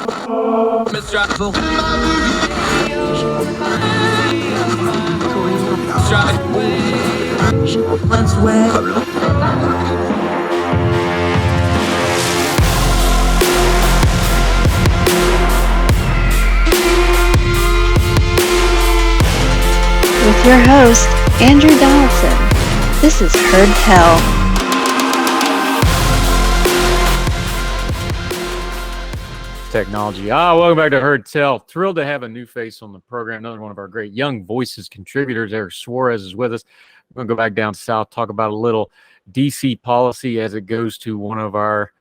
With your host, Andrew Donaldson. This is Heard Tell. Technology. Welcome back to Heard Tell. Thrilled to have a new face on the program. Another one of our great Young Voices contributors, Eric Suarez, is with us. We're going to go back down south, talk about a little DC policy as it goes to one of our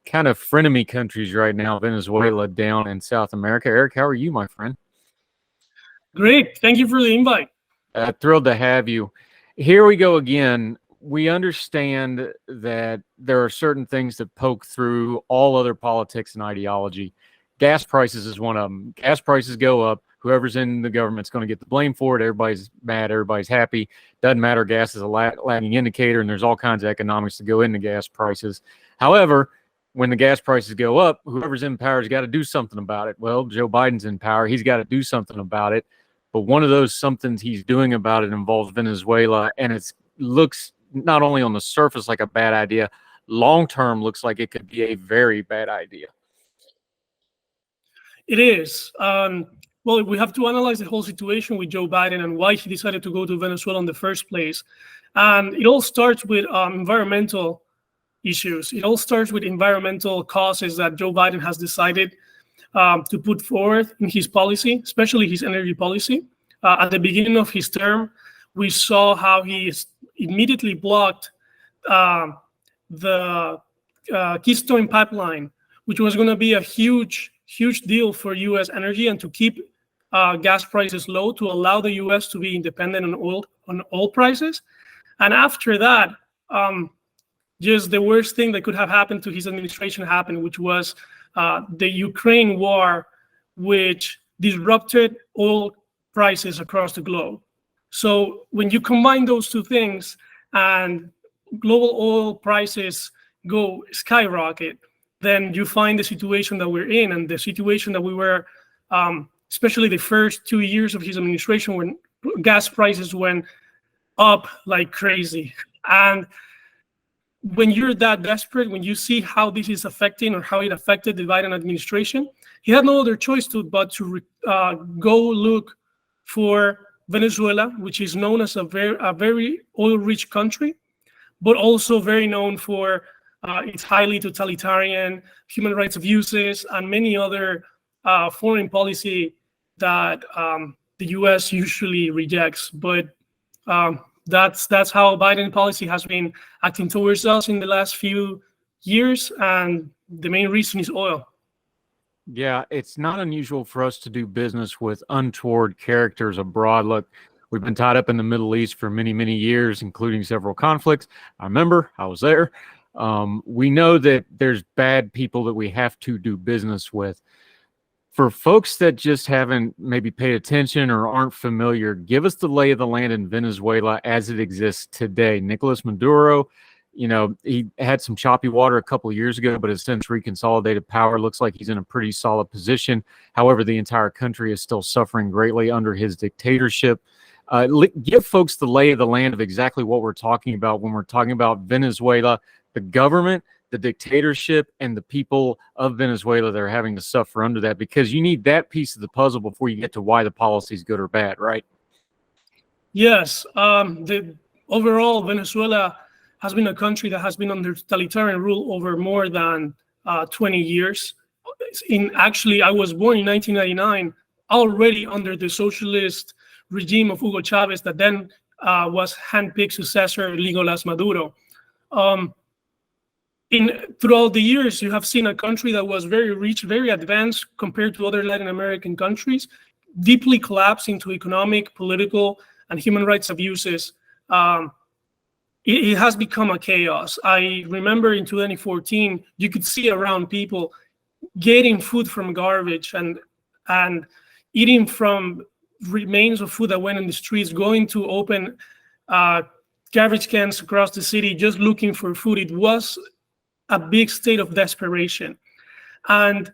kind of frenemy countries right now, Venezuela, down in South America. Eric, how are you, my friend? Great. Thank you for the invite. Thrilled to have you. Here we go again. We understand that there are certain things that poke through all other politics and ideology. Gas prices is one of them. Gas prices go up. Whoever's in the government's going to get the blame for it. Everybody's mad. Everybody's happy. Doesn't matter. Gas is a lagging indicator, and there's all kinds of economics that go into gas prices. However, when the gas prices go up, whoever's in power has got to do something about it. Well, Joe Biden's in power. He's got to do something about it. But one of those somethings he's doing about it involves Venezuela, and it looks not only on the surface like a bad idea, long-term looks like it could be a very bad idea. It is. Well, we have to analyze the whole situation with Joe Biden and why he decided to go to Venezuela in the first place. And it all starts with environmental issues. It all starts with environmental causes that Joe Biden has decided to put forward in his policy, especially his energy policy. At the beginning of his term, we saw how he immediately blocked the Keystone pipeline, which was going to be a huge deal for U.S. energy and to keep gas prices low, to allow the U.S. to be independent on oil prices. And after that, just the worst thing that could have happened to his administration happened, which was the Ukraine war, which disrupted oil prices across the globe. So when you combine those two things and global oil prices go skyrocket, then you find the situation that we're in, and the situation that we were, especially the first 2 years of his administration, when gas prices went up like crazy. And when you're that desperate, when you see how this is affecting or how it affected the Biden administration, he had no other choice but to go look for Venezuela, which is known as a very oil-rich country, but also very known for its highly totalitarian human rights abuses and many other foreign policy that the U.S. usually rejects. But that's how Biden policy has been acting towards us in the last few years, and the main reason is oil. Yeah, it's not unusual for us to do business with untoward characters abroad. Look, we've been tied up in the Middle East for many, many years, including several conflicts. I remember, I was there. We know that there's bad people that we have to do business with. For folks that just haven't maybe paid attention or aren't familiar, give us the lay of the land in Venezuela as it exists today. Nicolás Maduro, he had some choppy water a couple of years ago, but has since reconsolidated power. Looks like he's in a pretty solid position. However, the entire country is still suffering greatly under his dictatorship. Give folks the lay of the land of exactly what we're talking about when we're talking about Venezuela, the government, the dictatorship, and the people of Venezuela that are having to suffer under that, because you need that piece of the puzzle before you get to why the policy is good or bad, right? Yes. Overall, Venezuela has been a country that has been under totalitarian rule over more than 20 years. Actually, I was born in 1999, already under the socialist regime of Hugo Chavez, that then was handpicked successor Nicolás Maduro. Throughout the years, you have seen a country that was very rich, very advanced compared to other Latin American countries, deeply collapse into economic, political, and human rights abuses. It has become a chaos. I remember in 2014, you could see around people getting food from garbage and eating from remains of food that went in the streets, going to open garbage cans across the city just looking for food. It was a big state of desperation. And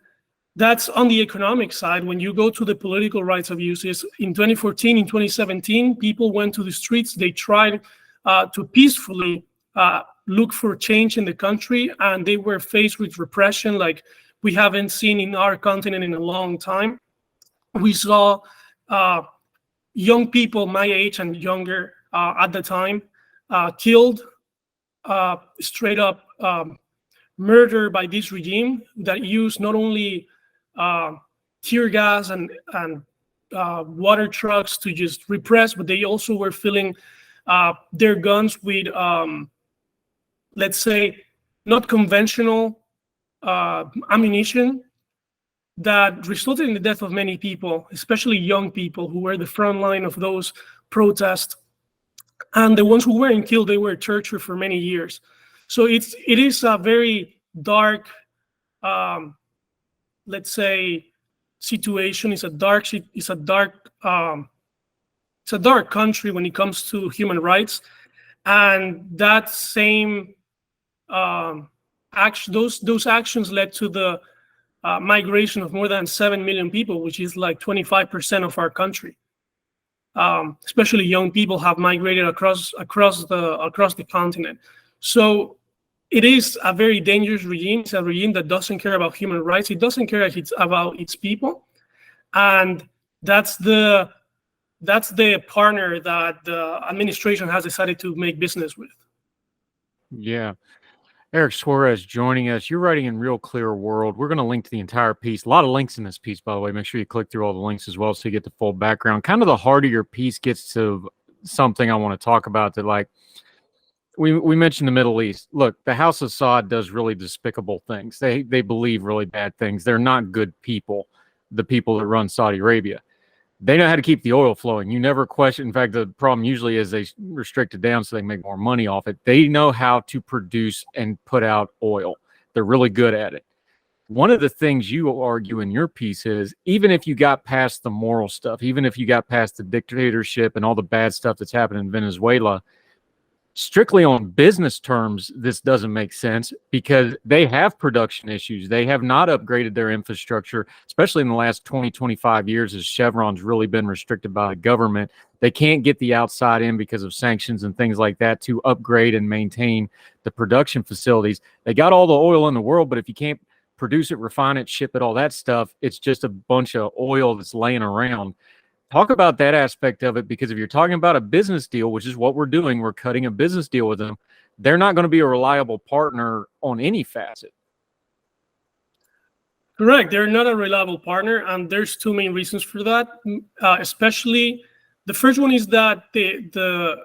That's on the economic side. When you go to the political rights abuses, in 2014, in 2017, people went to the streets. They tried to peacefully look for change in the country, and they were faced with repression like we haven't seen in our continent in a long time. We saw young people my age and younger at the time killed, straight up murder by this regime that used not only tear gas and water trucks to just repress, but they also were filling their guns with, let's say, not conventional ammunition that resulted in the death of many people, especially young people who were the front line of those protests. And the ones who weren't killed, they were tortured for many years. So it is a very dark, let's say, situation. It's a dark country when it comes to human rights, and that same those actions led to the migration of more than 7 million people, which is like 25% of our country. Especially young people have migrated across the continent. So it is a very dangerous regime. It's a regime that doesn't care about human rights. It doesn't care about its people, and that's the partner that the administration has decided to make business with. Yeah. Eric Suarez joining us. You're writing in Real Clear World. We're going to link to the entire piece. A lot of links in this piece, by the way. Make sure you click through all the links as well so you get the full background. Kind of the heart of your piece gets to something I want to talk about that, like, we mentioned the Middle East. Look, the House of Saud does really despicable things. They believe really bad things. They're not good people, the people that run Saudi Arabia. They know how to keep the oil flowing. You never question. In fact, the problem usually is they restrict it down so they can make more money off it. They know how to produce and put out oil. They're really good at it. One of the things you argue in your piece is, even if you got past the moral stuff, even if you got past the dictatorship and all the bad stuff that's happened in Venezuela, strictly on business terms, this doesn't make sense because they have production issues. They have not upgraded their infrastructure, especially in the last 20, 25 years as Chevron's really been restricted by the government. They can't get the outside in because of sanctions and things like that to upgrade and maintain the production facilities. They got all the oil in the world, but if you can't produce it, refine it, ship it, all that stuff, it's just a bunch of oil that's laying around. Talk about that aspect of it, because if you're talking about a business deal, which is what we're doing, we're cutting a business deal with them, they're not going to be a reliable partner on any facet. Correct. They're not a reliable partner, and there's two main reasons for that. Especially, the first one is that the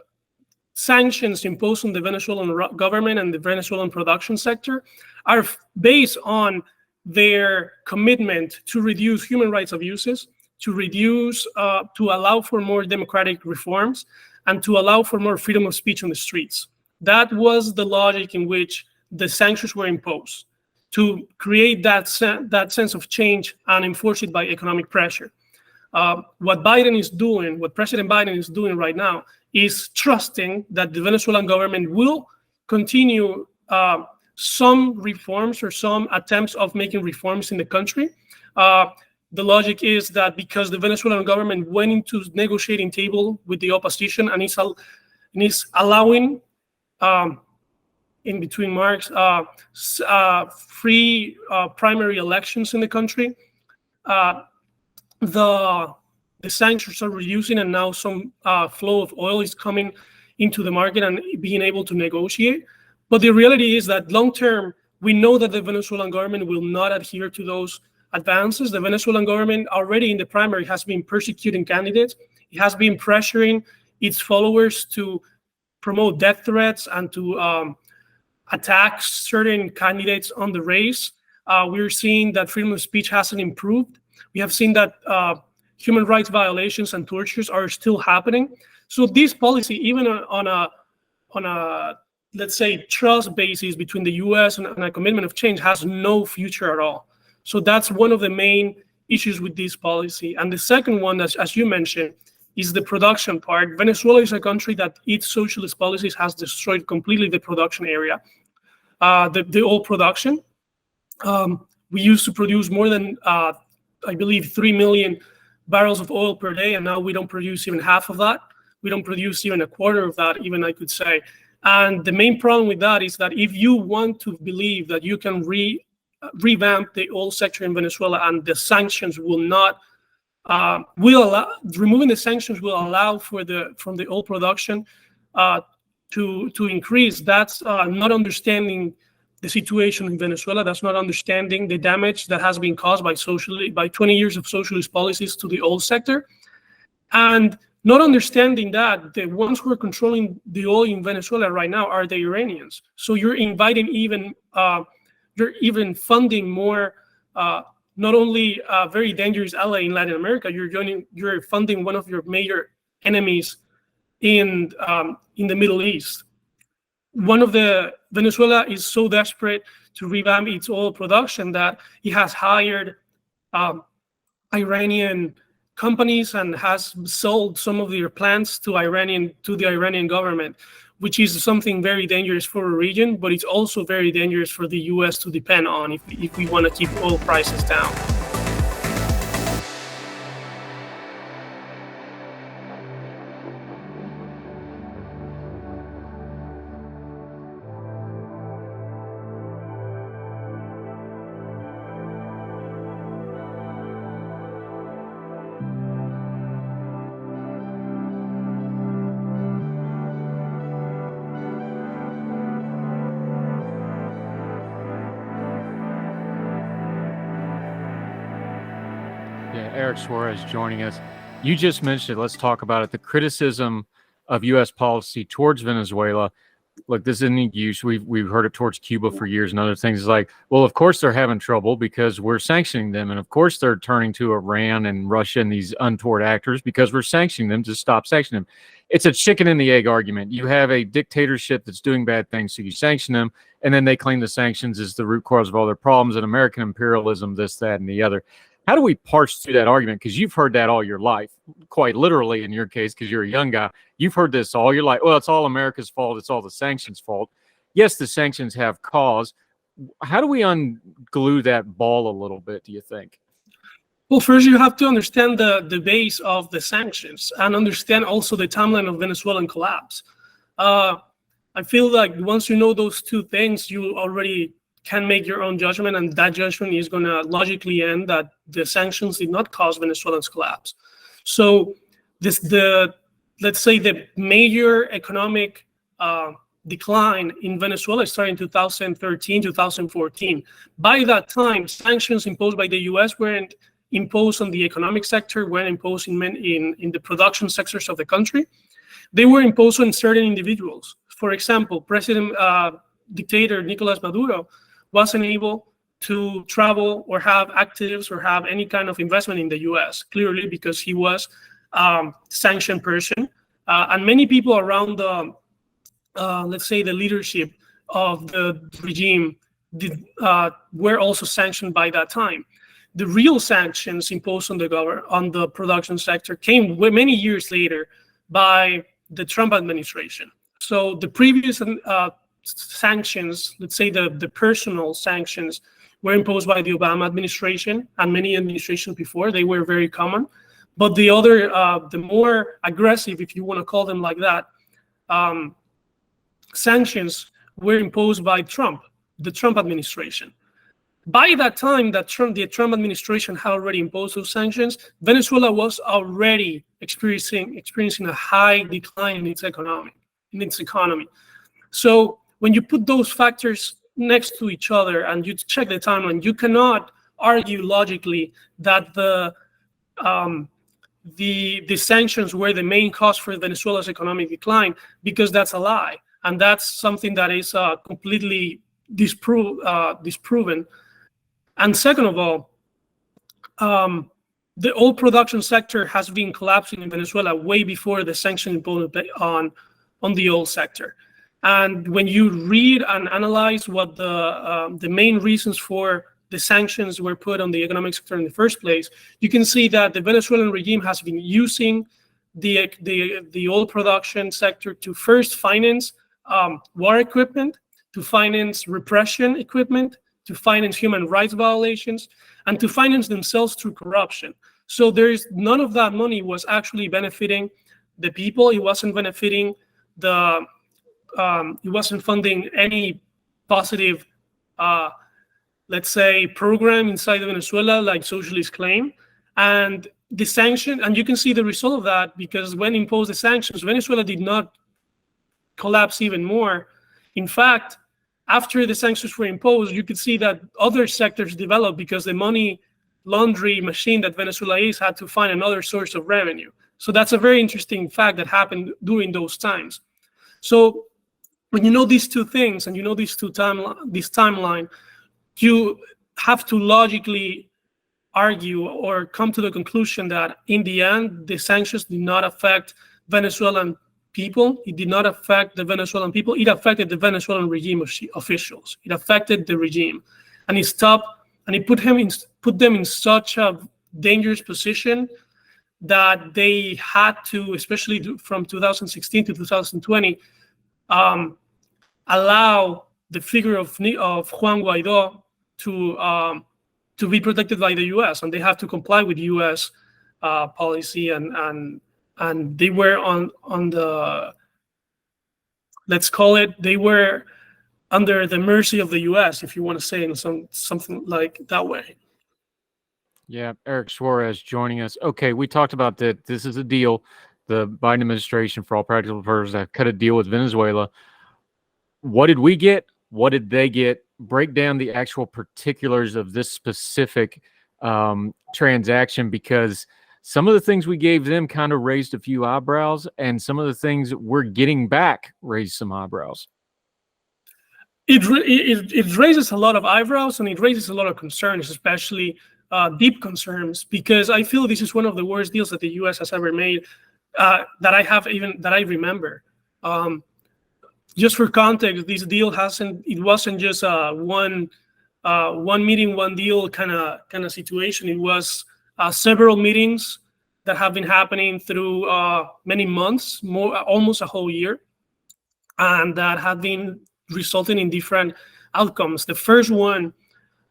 sanctions imposed on the Venezuelan government and the Venezuelan production sector are based on their commitment to reduce human rights abuses, to allow for more democratic reforms, and to allow for more freedom of speech on the streets. That was the logic in which the sanctions were imposed, to create that sense of change and enforce it by economic pressure. What President Biden is doing right now is trusting that the Venezuelan government will continue some reforms or some attempts of making reforms in the country. The logic is that because the Venezuelan government went into negotiating table with the opposition and is allowing, in between marks, free primary elections in the country, the sanctions are reducing, and now some flow of oil is coming into the market and being able to negotiate. But the reality is that long term, we know that the Venezuelan government will not adhere to those advances. The Venezuelan government already in the primary has been persecuting candidates. It has been pressuring its followers to promote death threats and to attack certain candidates on the race. We're seeing that freedom of speech hasn't improved. We have seen that human rights violations and tortures are still happening. So this policy, even on a let's say trust basis between the U.S. and a commitment of change, has no future at all. So that's one of the main issues with this policy. And the second one, as you mentioned, is the production part. Venezuela is a country that its socialist policies has destroyed completely the production area, the oil production. We used to produce more than, I believe, 3 million barrels of oil per day, and now we don't produce even half of that. We don't produce even a quarter of that, even, I could say. And the main problem with that is that if you want to believe that you can revamp the oil sector in Venezuela, and the sanctions will not, removing the sanctions will allow from the oil production to increase. That's not understanding the situation in Venezuela. That's not understanding the damage that has been caused by 20 years of socialist policies to the oil sector, and not understanding that the ones who are controlling the oil in Venezuela right now are the Iranians. So you're inviting you're even funding more, not only a very dangerous ally in Latin America, you're funding one of your major enemies in the Middle East. Venezuela is so desperate to revamp its oil production that it has hired Iranian companies and has sold some of their plants to the Iranian government, which is something very dangerous for a region, but it's also very dangerous for the U.S. to depend on if we want to keep oil prices down. Eric Suarez joining us. You just mentioned it. Let's talk about it. The criticism of U.S. policy towards Venezuela. Look, this isn't use. We've heard it towards Cuba for years and other things. It's like, well, of course they're having trouble because we're sanctioning them, and of course they're turning to Iran and Russia and these untoward actors because we're sanctioning them to stop sanctioning them. It's a chicken and the egg argument. You have a dictatorship that's doing bad things, so you sanction them, and then they claim the sanctions is the root cause of all their problems and American imperialism, this, that, and the other. How do we parse through that argument? Because you've heard that all your life, quite literally in your case, because you're a young guy. You've heard this all your life. Well, it's all America's fault. It's all the sanctions' fault. Yes, the sanctions have cause. How do we unglue that ball a little bit, do you think? Well, first you have to understand the base of the sanctions and understand also the timeline of Venezuelan collapse. I feel like once you know those two things, you already can make your own judgment, and that judgment is going to logically end that the sanctions did not cause Venezuela's collapse. So let's say the major economic decline in Venezuela started in 2013, 2014. By that time, sanctions imposed by the U.S. weren't imposed on the economic sector, weren't imposed in the production sectors of the country. They were imposed on certain individuals. For example, dictator Nicolás Maduro wasn't able to travel or have actives or have any kind of investment in the U.S., clearly because he was a sanctioned person. And many people around let's say, the leadership of the regime were also sanctioned by that time. The real sanctions imposed on the production sector came many years later by the Trump administration. So the previous sanctions, let's say the personal sanctions, were imposed by the Obama administration and many administrations before. They were very common. But the other, the more aggressive, if you want to call them like that, sanctions were imposed by the Trump administration. By that time that the Trump administration had already imposed those sanctions, Venezuela was already experiencing a high decline in its economy. So when you put those factors next to each other and you check the timeline, you cannot argue logically that the sanctions were the main cause for Venezuela's economic decline, because that's a lie, and that's something that is completely disproven. And second of all, the oil production sector has been collapsing in Venezuela way before the sanctions imposed on the oil sector. And when you read and analyze what the main reasons for the sanctions were put on the economic sector in the first place, you can see that the Venezuelan regime has been using the oil production sector to first finance war equipment, to finance repression equipment, to finance human rights violations, and to finance themselves through corruption. So none of that money was actually benefiting the people. It wasn't benefiting it wasn't funding any positive, let's say, program inside of Venezuela, like socialists claim. And the sanction, and you can see the result of that, because when imposed the sanctions, Venezuela did not collapse even more. In fact, after the sanctions were imposed, you could see that other sectors developed, because the money laundry machine that Venezuela had to find another source of revenue. So that's a very interesting fact that happened during those times. So when you know these two things, and you know this timeline, you have to logically argue or come to the conclusion that in the end, the sanctions did not affect Venezuelan people. It did not affect the Venezuelan people. It affected the Venezuelan regime officials. It affected the regime, and it stopped, and it put them in such a dangerous position that they had to, especially from 2016 to 2020, allow the figure of Juan Guaido to be protected by the U.S., and they have to comply with U.S. policy, and they were on the, let's call it, they were under the mercy of the U.S., if you want to say it in something like that way. Yeah, Eric Suarez joining us. Okay, we talked about that. This is a deal. The Biden administration, for all practical purposes, have cut a deal with Venezuela. What did we get? What did they get? Break down the actual particulars of this specific transaction, because some of the things we gave them kind of raised a few eyebrows, and some of the things we're getting back raised some eyebrows. It raises a lot of eyebrows, and it raises a lot of concerns, especially deep concerns, because I feel this is one of the worst deals that the U.S. has ever made, that I remember. Just for context, this deal wasn't just one meeting, one deal kind of situation. It was several meetings that have been happening through many months, almost a whole year, and that have been resulting in different outcomes. The first one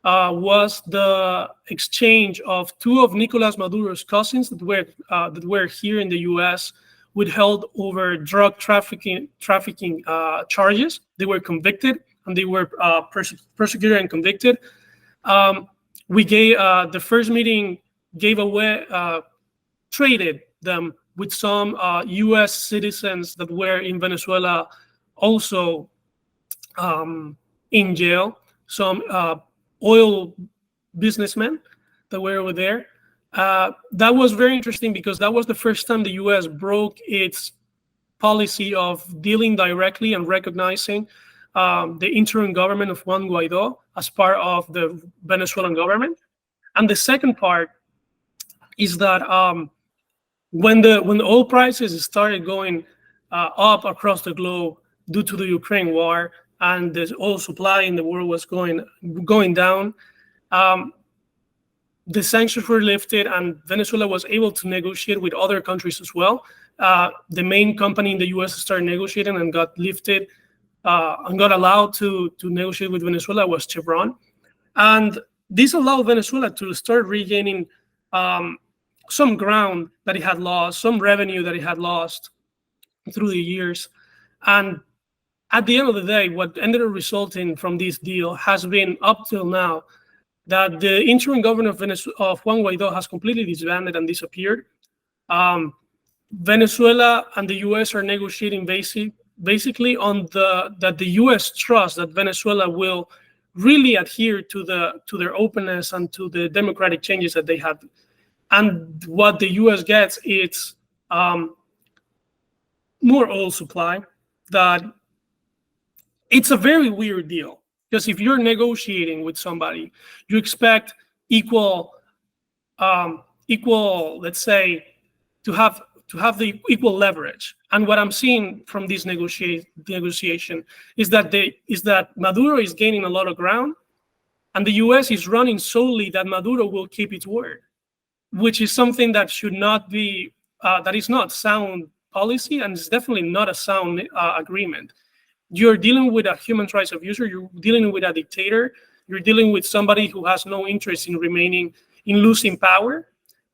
was the exchange of two of Nicolás Maduro's cousins that were here in the U.S. withheld over drug trafficking charges. They were convicted, and they were prosecuted and convicted. We gave the first meeting traded them with some U.S. citizens that were in Venezuela, also in jail. Some oil businessmen that were over there. That was very interesting, because that was the first time the U.S. broke its policy of dealing directly and recognizing the interim government of Juan Guaido as part of the Venezuelan government. And the second part is that when the oil prices started going up across the globe due to the Ukraine war, and the oil supply in the world was going down, the sanctions were lifted, and Venezuela was able to negotiate with other countries as well. The main company in the U.S. started negotiating and got lifted and got allowed to negotiate with Venezuela was Chevron. And this allowed Venezuela to start regaining some ground that it had lost, some revenue that it had lost through the years. And at the end of the day, what ended up resulting from this deal has been, up till now, that the interim government of Juan Guaido has completely disbanded and disappeared. Venezuela and the U.S. are negotiating basically on that the U.S. trusts that Venezuela will really adhere to their openness and to the democratic changes that they have. And what the U.S. gets is more oil supply. That it's a very weird deal, because if you're negotiating with somebody, you expect equal, let's say, to have the equal leverage. And what I'm seeing from this negotiation is that Maduro is gaining a lot of ground, and the U.S. is running solely that Maduro will keep its word, which is something that should not be, that is not sound policy, and it's definitely not a sound agreement. You're dealing with a human rights abuser. You're dealing with a dictator You're dealing with somebody who has no interest in losing power.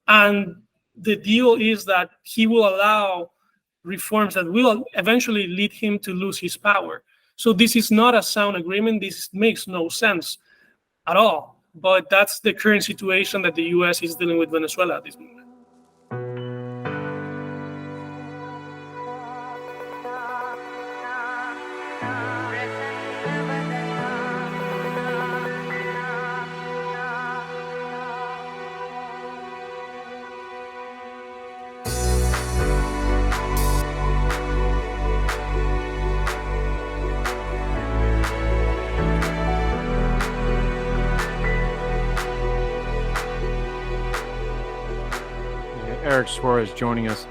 And the deal is that he will allow reforms that will eventually lead him to lose his power. So this is not a sound agreement. This makes no sense at all. But that's the current situation that the U.S. is dealing with Venezuela at this moment. Eric Suarez joining us.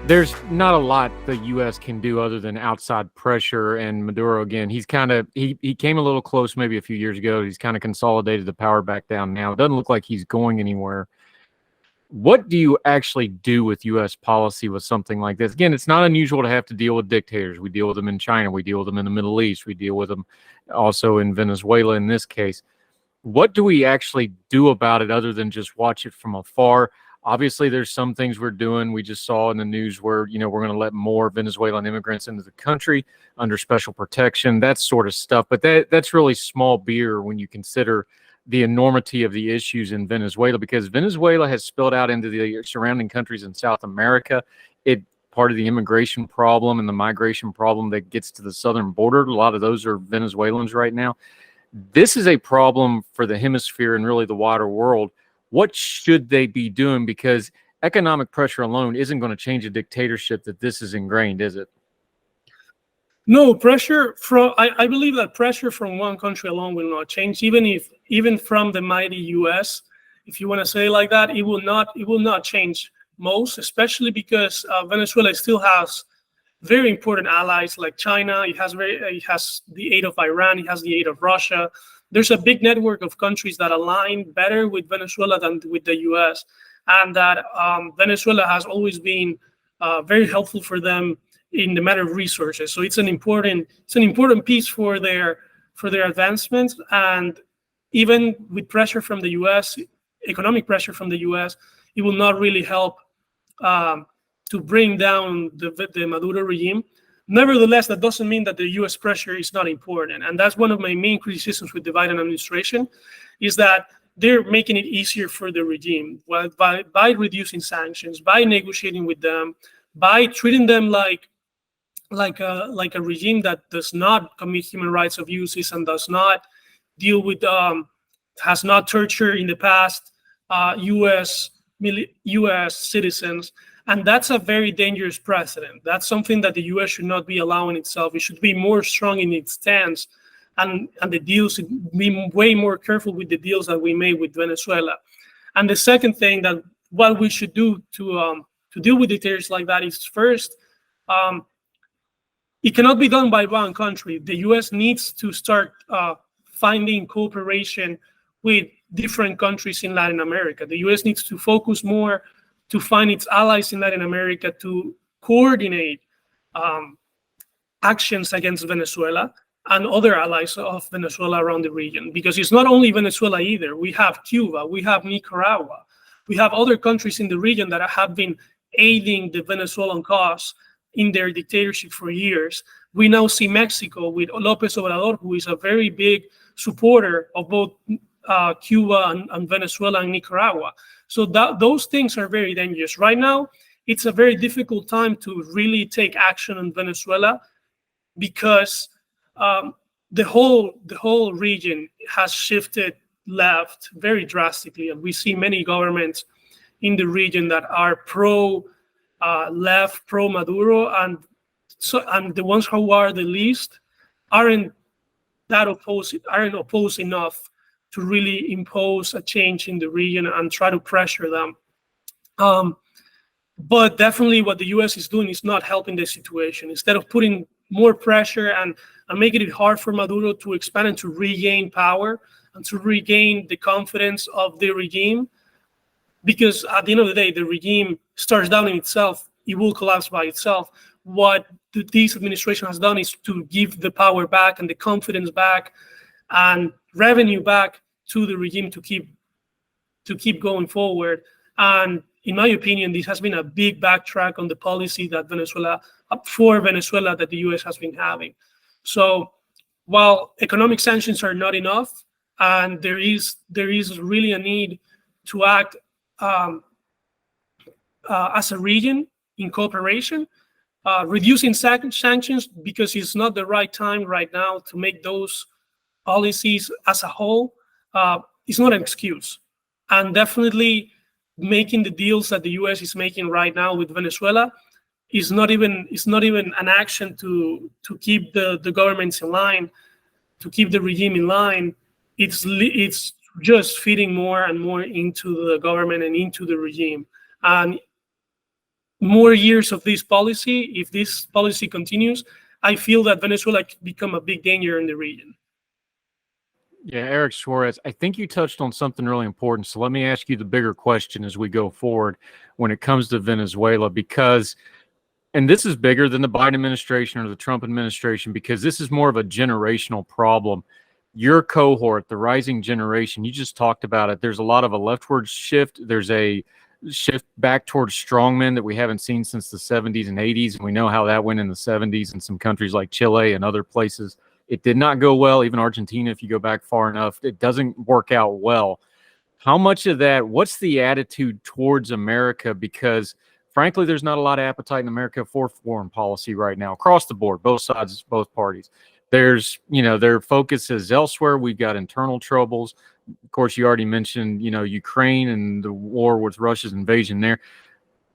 There's not a lot the U.S. can do other than outside pressure. And Maduro, again, he came a little close maybe a few years ago. He's kind of consolidated the power back down now. It doesn't look like he's going anywhere. What do you actually do with U.S. policy with something like this? Again, it's not unusual to have to deal with dictators. We deal with them in China. We deal with them in the Middle East. We deal with them also in Venezuela in this case. What do we actually do about it other than just watch it from afar? Obviously, there's some things we're doing. We just saw in the news where, we're going to let more Venezuelan immigrants into the country under special protection, that sort of stuff. But that's really small beer when you consider the enormity of the issues in Venezuela, because Venezuela has spilled out into the surrounding countries in South America. Part of the immigration problem and the migration problem that gets to the southern border, a lot of those are Venezuelans right now. This is a problem for the hemisphere and really the wider world. What should they be doing? Because economic pressure alone isn't going to change a dictatorship that this is ingrained, is it? No, I believe that pressure from one country alone will not change, even from the mighty U.S., if you want to say it like that, it will not change most, especially because Venezuela still has very important allies like China. It has the aid of Iran. It has the aid of Russia. There's a big network of countries that align better with Venezuela than with the U.S., and that Venezuela has always been very helpful for them in the matter of resources. So it's an important piece for their advancement. And even with pressure from the U.S., economic pressure from the U.S., it will not really help to bring down the Maduro regime. Nevertheless, that doesn't mean that the U.S. pressure is not important. And that's one of my main criticisms with the Biden administration, is that they're making it easier for the regime by reducing sanctions, by negotiating with them, by treating them like a regime that does not commit human rights abuses and does not deal with, has not tortured in the past U.S. citizens. And that's a very dangerous precedent. That's something that the U.S. should not be allowing itself. It should be more strong in its stance, and the deals, be way more careful with the deals that we made with Venezuela. And the second thing that what we should do to deal with dictators like that is, first, it cannot be done by one country. The U.S. needs to start finding cooperation with different countries in Latin America. The U.S. needs to focus more to find its allies in Latin America to coordinate actions against Venezuela and other allies of Venezuela around the region. Because it's not only Venezuela either. We have Cuba, we have Nicaragua, we have other countries in the region that have been aiding the Venezuelan cause in their dictatorship for years. We now see Mexico with López Obrador, who is a very big supporter of both Cuba and Venezuela and Nicaragua. So those things are very dangerous. Right now, it's a very difficult time to really take action in Venezuela, because the whole region has shifted left very drastically, and we see many governments in the region that are left, pro Maduro, and the ones who are the least aren't opposed enough to really impose a change in the region and try to pressure them. But definitely what the U.S. is doing is not helping the situation. Instead of putting more pressure and making it hard for Maduro to expand and to regain power and to regain the confidence of the regime, because at the end of the day, the regime starts down in itself, it will collapse by itself. What this administration has done is to give the power back and the confidence back and revenue back to the regime to keep going forward. And in my opinion, this has been a big backtrack on the policy that Venezuela that the U.S. has been having. So while economic sanctions are not enough, and there is really a need to act as a region in cooperation, reducing sanctions, because it's not the right time right now to make those policies as a whole, is not an excuse. And definitely making the deals that the U.S. is making right now with Venezuela is not even an action to keep the governments in line, to keep the regime in line. It's just feeding more and more into the government and into the regime. And more years of this policy, if this policy continues, I feel that Venezuela could become a big danger in the region. Yeah, Eric Suarez, I think you touched on something really important. So let me ask you the bigger question as we go forward when it comes to Venezuela, because, and this is bigger than the Biden administration or the Trump administration, because this is more of a generational problem. Your cohort, the rising generation, you just talked about it. There's a lot of a leftward shift. There's a shift back towards strongmen that we haven't seen since the 70s and 80s. And we know how that went in the 70s in some countries like Chile and other places. It did not go well. Even Argentina, if you go back far enough, it doesn't work out well. How much of that, what's the attitude towards America? Because frankly, there's not a lot of appetite in America for foreign policy right now, across the board, both sides, both parties. There's, their focus is elsewhere. We've got internal troubles. Of course, you already mentioned, Ukraine and the war with Russia's invasion there.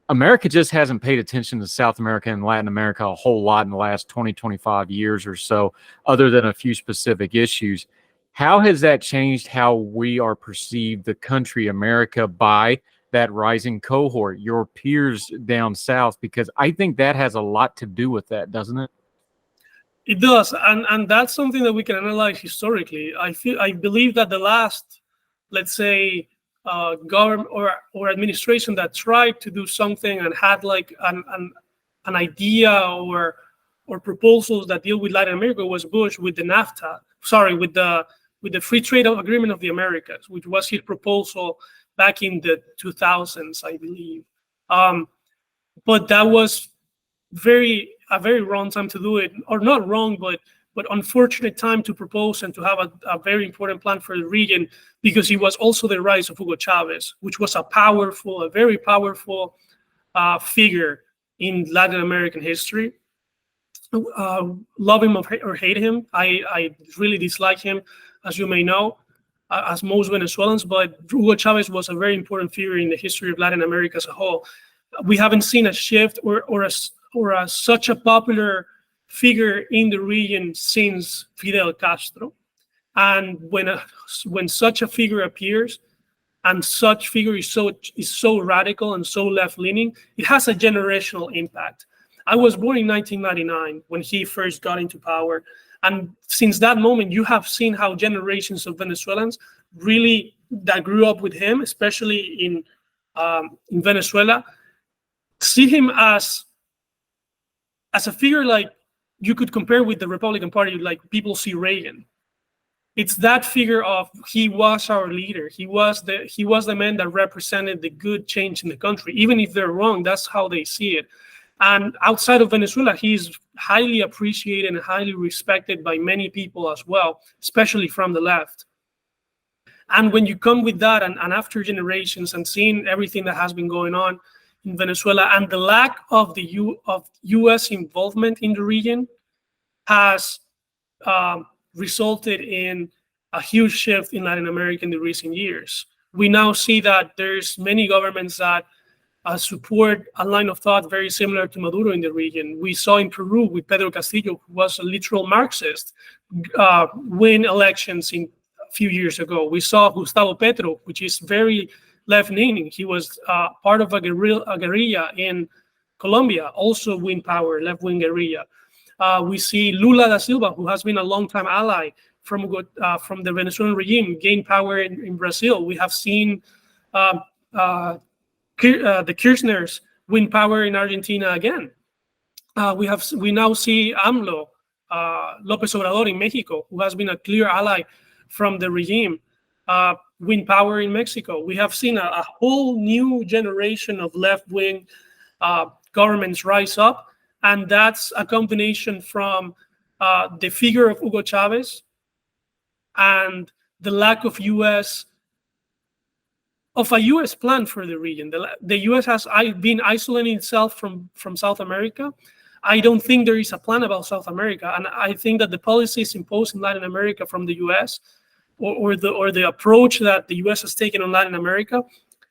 America just hasn't paid attention to South America and Latin America a whole lot in the last 20, 25 years or so, other than a few specific issues. How has that changed how we are perceived, the country America, by that rising cohort, your peers down south? Because I think that has a lot to do with that, doesn't it? It does, and that's something that we can analyze historically. I believe that the last, let's say, government or administration that tried to do something and had like an idea or proposals that deal with Latin America was Bush with the NAFTA. Sorry, with the Free Trade Agreement of the Americas, which was his proposal back in the 2000s, I believe. But that was a very wrong time to do it, or not wrong, but unfortunate time to propose and to have a very important plan for the region, because it was also the rise of Hugo Chavez, which was a very powerful figure in Latin American history. Love him or hate him, I really dislike him, as you may know, as most Venezuelans, but Hugo Chavez was a very important figure in the history of Latin America as a whole. We haven't seen a shift or such a popular figure in the region since Fidel Castro. And when such a figure appears, and such figure is so radical and so left-leaning, it has a generational impact. I was born in 1999 when he first got into power, and since that moment, you have seen how generations of Venezuelans really that grew up with him, especially in Venezuela, see him as a figure like you could compare with the Republican Party, like people see Reagan. It's that figure of he was our leader. He was the man that represented the good change in the country. Even if they're wrong, that's how they see it. And outside of Venezuela, he's highly appreciated and highly respected by many people as well, especially from the left. And when you come with that, and after generations and seeing everything that has been going on in Venezuela, and the lack of U.S. involvement in the region has resulted in a huge shift in Latin America in the recent years. We now see that there's many governments that support a line of thought very similar to Maduro in the region. We saw in Peru with Pedro Castillo, who was a literal Marxist, win elections a few years ago. We saw Gustavo Petro, which is very left-leaning. He was part of a guerrilla in Colombia, also win power, left-wing guerrilla. We see Lula da Silva, who has been a long-time ally from the Venezuelan regime, gain power in Brazil. We have seen the Kirchners win power in Argentina again. We now see AMLO, López Obrador in Mexico, who has been a clear ally from the regime. Win power in Mexico. We have seen a whole new generation of left-wing governments rise up, and that's a combination from the figure of Hugo Chavez and the lack of a U.S. plan for the region. The U.S. has been isolating itself from South America. I don't think there is a plan about South America, and I think that the policies imposed in Latin America from the U.S. or the approach that the U.S. has taken on Latin America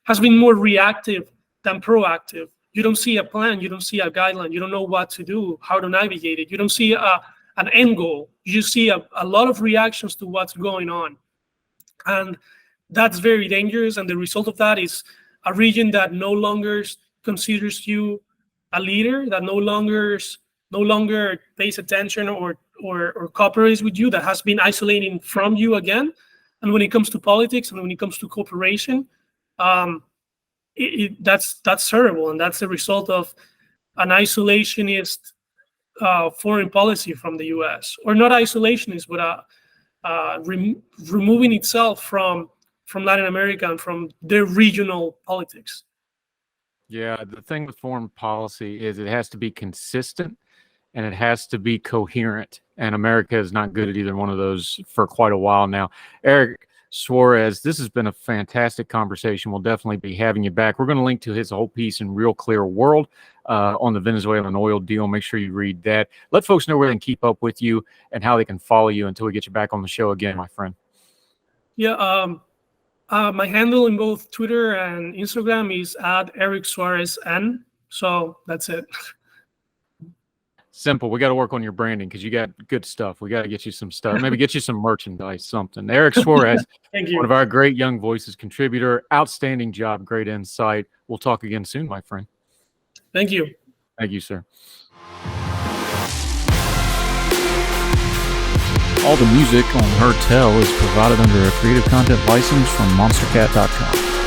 has been more reactive than proactive. You don't see a plan, you don't see a guideline, you don't know what to do, how to navigate it. You don't see an end goal. You see a lot of reactions to what's going on, and that's very dangerous. And the result of that is a region that no longer considers you a leader, that no longer pays attention or cooperates with you, that has been isolating from you again. And when it comes to politics and when it comes to cooperation, that's terrible, and that's the result of an isolationist foreign policy from the U.S. Or not isolationist, but removing itself from Latin America and from their regional politics. Yeah, the thing with foreign policy is it has to be consistent and it has to be coherent. And America is not good at either one of those for quite a while now. Eric Suarez, this has been a fantastic conversation. We'll definitely be having you back. We're going to link to his whole piece in Real Clear World on the Venezuelan oil deal. Make sure you read that. Let folks know where they can keep up with you and how they can follow you until we get you back on the show again, my friend. Yeah, my handle in both Twitter and Instagram is @EricSuarezN. So that's it. Simple. We got to work on your branding because you got good stuff. We got to get you some stuff. Maybe get you some merchandise, something. Eric Suarez, Thank you. One of our great Young Voices contributor. Outstanding job. Great insight. We'll talk again soon, my friend. Thank you. Thank you, sir. All the music on Her Tell is provided under a Creative Content license from monstercat.com.